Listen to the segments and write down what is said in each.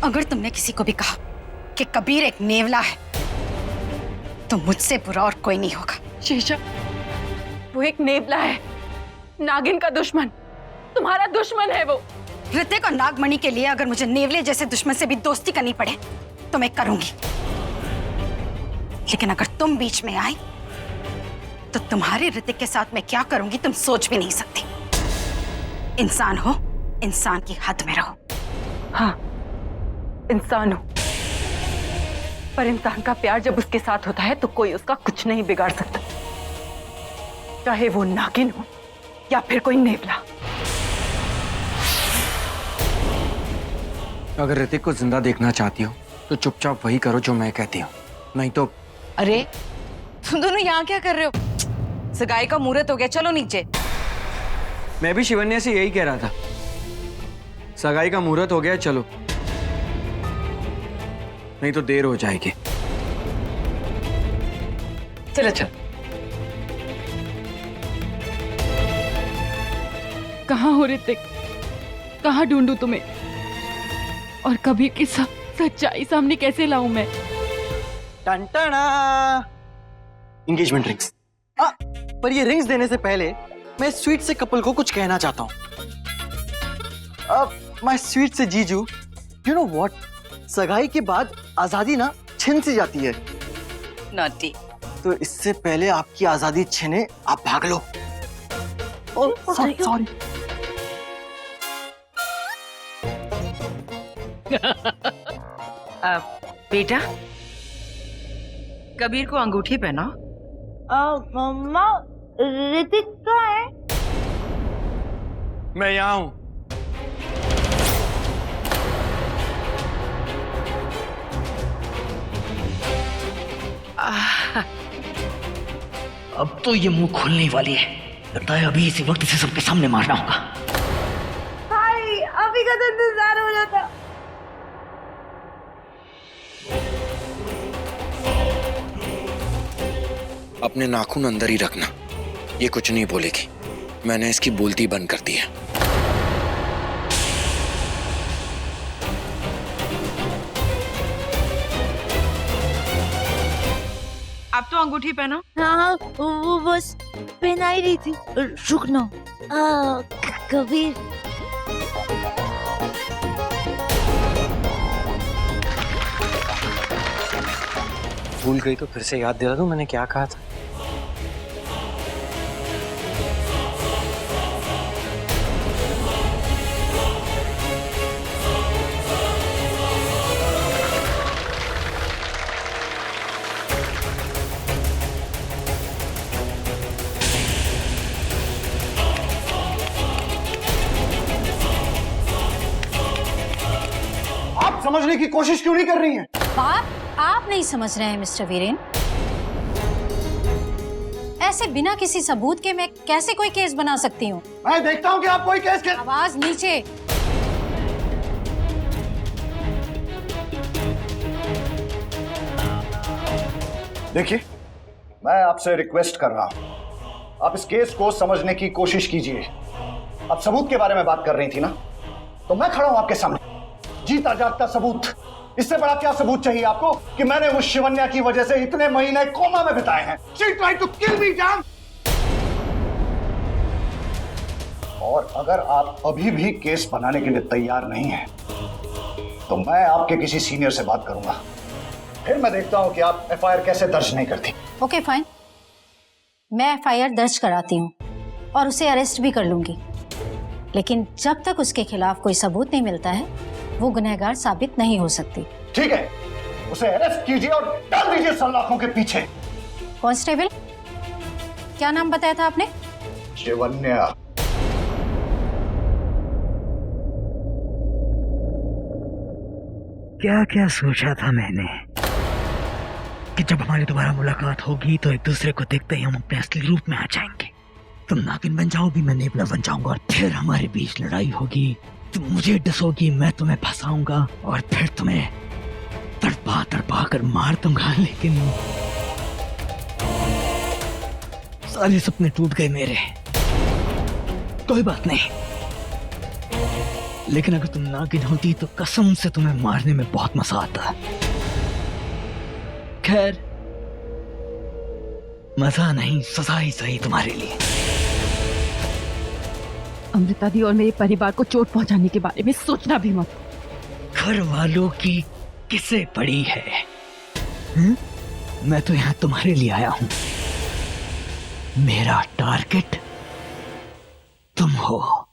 अगर तुमने किसी को भी कहा कि कबीर एक नेवला है तो मुझसे बुरा और कोई नहीं होगा। शीशा, वो एक नेवला है, नागिन का दुश्मन, तुम्हारा दुश्मन है वो। ऋतिक और नागमणि के लिए अगर मुझे नेवले जैसे दुश्मन से भी दोस्ती करनी पड़े तो मैं करूंगी, लेकिन अगर तुम बीच में आए तो तुम्हारे ऋतिक के साथ मैं क्या करूंगी तुम सोच भी नहीं सकती। इंसान हो, इंसान की हद में रहो। हाँ, इंसान हो, पर इंसान का प्यार जब उसके साथ होता है तो कोई उसका कुछ नहीं बिगाड़ सकता, चाहे वो नागिन हो या फिर कोई नेवला। अगर ऋतिक को जिंदा देखना चाहती हो तो चुपचाप वही करो जो मैं कहती हूँ, नहीं तो। अरे तुम दोनों यहाँ क्या कर रहे हो? सगाई का मुहूर्त हो गया, चलो नीचे। मैं भी शिवन्या से यही कह रहा था, सगाई का मुहूर्त हो गया, चलो, नहीं तो देर हो जाएगी। चलो चलो। कहाँ हो ऋतिक? कहाँ ढूंढूं तुम्हें? और कभी की सच्चाई सामने कैसे लाऊं मैं? Engagement rings. पर ये रिंग्स देने से पहले मैं स्वीट से कपल को कुछ कहना चाहता हूँ। माय स्वीट से जीजू, यू नो व्हाट, सगाई के बाद आजादी ना छिन सी जाती है। नॉटी। तो इससे पहले आपकी आजादी छिने आप भाग लो। सॉरी। बेटा, कबीर को अंगूठी पहनाओ। मम्मा, ऋतिक कहाँ है? मैं यहाँ हूँ। अब तो ये मुंह खोलने वाली है, लगता है अभी इसी वक्त इसे सबके सामने मारना होगा। भाई, अभी का तो इंतजार हो जाता। अपने नाखून अंदर ही रखना, ये कुछ नहीं बोलेगी। मैंने इसकी बोलती बंद कर दी है। अब तो अंगूठी पहनाओ। हाँ, वो बस पहना ही रही थी। रुकना। कबीर, भूल गई तो फिर से याद दिला दूं मैंने क्या कहा था। आप समझने की कोशिश क्यों नहीं कर रही हैं? बाप, आप नहीं समझ रहे हैं मिस्टर वीरेन। ऐसे बिना किसी सबूत के मैं कैसे कोई केस बना सकती हूँ? मैं देखता हूँ कि आप कोई केस आवाज नीचे। देखिए, मैं आपसे रिक्वेस्ट कर रहा हूँ, आप इस केस को समझने की कोशिश कीजिए। आप सबूत के बारे में बात कर रही थी ना, तो मैं खड़ा हूं आपके सामने, जीता जागता सबूत। इससे बड़ा क्या सबूत चाहिए आपको कि मैंने उस शिवन्या की वजह से इतने महीने कोमा में बिताए हैं। She tried to kill me, जान। और अगर आप अभी भी केस बनाने के लिए तैयार नहीं हैं, तो मैं आपके किसी सीनियर से बात करूंगा, फिर मैं देखता हूं कि आप एफआईआर कैसे दर्ज नहीं करती। ओके फाइन, मैं एफआईआर दर्ज कराती हूँ और उसे अरेस्ट भी कर लूंगी, लेकिन जब तक उसके खिलाफ कोई सबूत नहीं मिलता है वो गुनहगार साबित नहीं हो सकती। ठीक है, उसे अरेस्ट कीजिए और डाल दीजिए सलाखों के पीछे। कांस्टेबल, क्या नाम बताया था आपने? शिवन्या। क्या क्या सोचा था मैंने कि जब हमारी दोबारा मुलाकात होगी तो एक दूसरे को देखते ही हम अपने असली रूप में आ जाएंगे। तुम नागिन बन जाओगी, मैं नेवला बन जाऊंगा, और फिर हमारे बीच लड़ाई होगी। तुम मुझे डसोगी, मैं तुम्हें फंसाऊंगा, और फिर तुम्हें तड़पा तड़पा कर मार दूंगा। लेकिन सारे सपने टूट गए मेरे। कोई बात नहीं, लेकिन अगर तुम नागिन होती तो कसम से तुम्हें मारने में बहुत मजा आता। खैर, मजा नहीं, सजा ही सही तुम्हारे लिए। अमृता दी और मेरे परिवार को चोट पहुंचाने के बारे में सोचना भी मत। घर वालों की किसे पड़ी है? मैं तो यहां तुम्हारे लिए आया हूं। मेरा टारगेट तुम हो।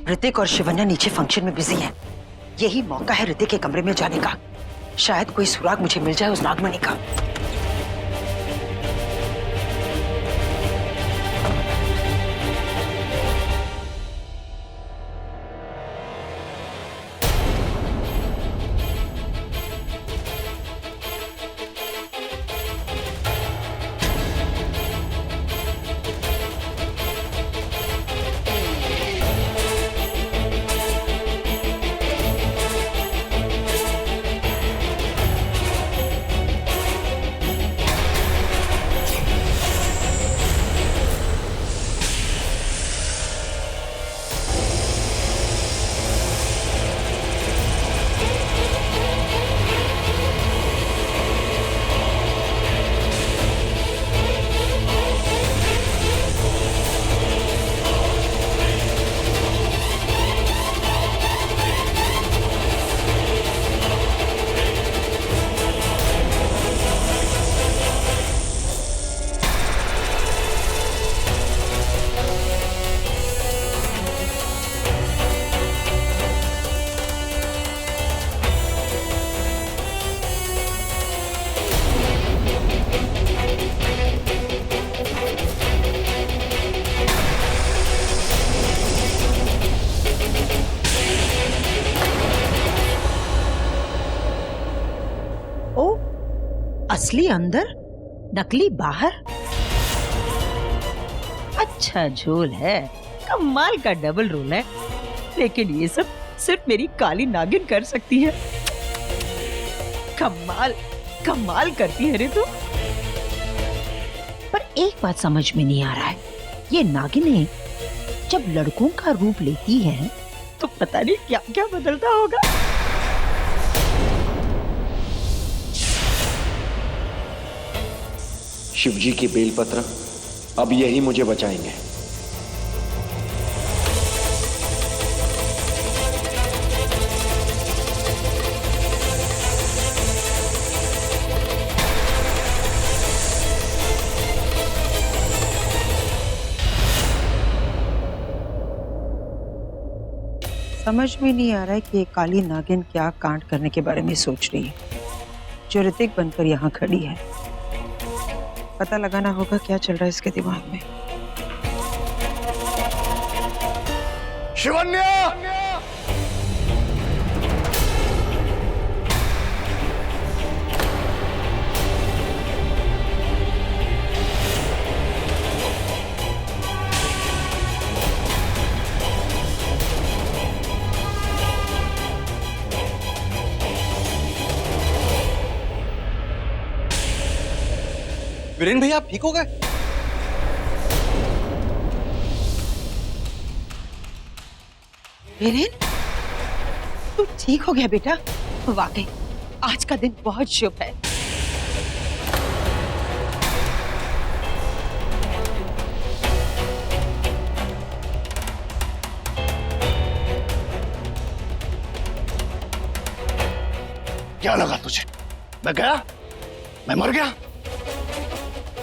ऋतिक और शिवन्या नीचे फंक्शन में बिजी हैं। यही मौका है ऋतिक के कमरे में जाने का। शायद कोई सुराग मुझे मिल जाए उस नागमणि का। असली अंदर, नकली बाहर। अच्छा झोल है, कमाल का डबल रोल है। लेकिन ये सब सिर्फ मेरी काली नागिन कर सकती है। कमाल कमाल करती है रे तू। पर एक बात समझ में नहीं आ रहा है, ये नागिनें जब लड़कों का रूप लेती हैं तो पता नहीं क्या क्या बदलता होगा। शिवजी के बेलपत्र अब यही मुझे बचाएंगे। समझ में नहीं आ रहा है कि ये काली नागिन क्या कांड करने के बारे में सोच रही है, जो ऋतिक बनकर यहाँ खड़ी है। पता लगाना होगा क्या चल रहा है इसके दिमाग में। शिवन्या! वीरेन भैया, आप ठीक हो गए? वीरेन, तू ठीक हो गया बेटा? वाकई आज का दिन बहुत शुभ है। क्या लगा तुझे? मैं गया? मैं मर गया?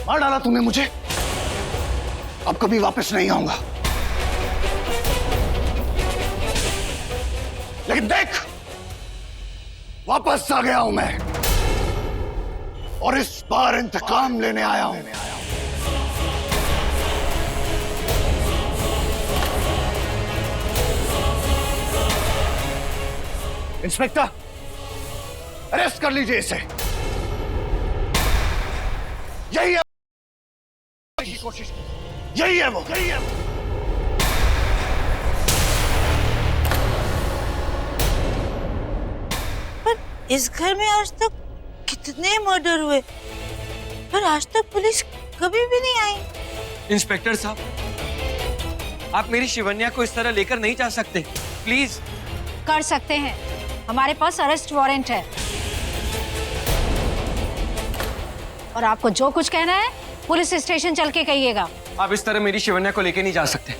मार डाला तूने मुझे। अब कभी वापस नहीं आऊंगा। लेकिन देख, वापस आ गया हूं मैं, और इस बार इंतकाम लेने आया हूं। इंस्पेक्टर, अरेस्ट कर लीजिए इसे। यही है कोशिश, यही है वो, यही है वो। इस घर में आज तक कितने मर्डर हुए, पर आज तक पुलिस कभी भी नहीं आई। इंस्पेक्टर साहब, आप मेरी शिवन्या को इस तरह लेकर नहीं जा सकते, प्लीज। कर सकते हैं, हमारे पास अरेस्ट वारंट है। और आपको जो कुछ कहना है पुलिस स्टेशन चल के कहिएगा। आप इस तरह मेरी शिवन्या को लेके नहीं जा सकते।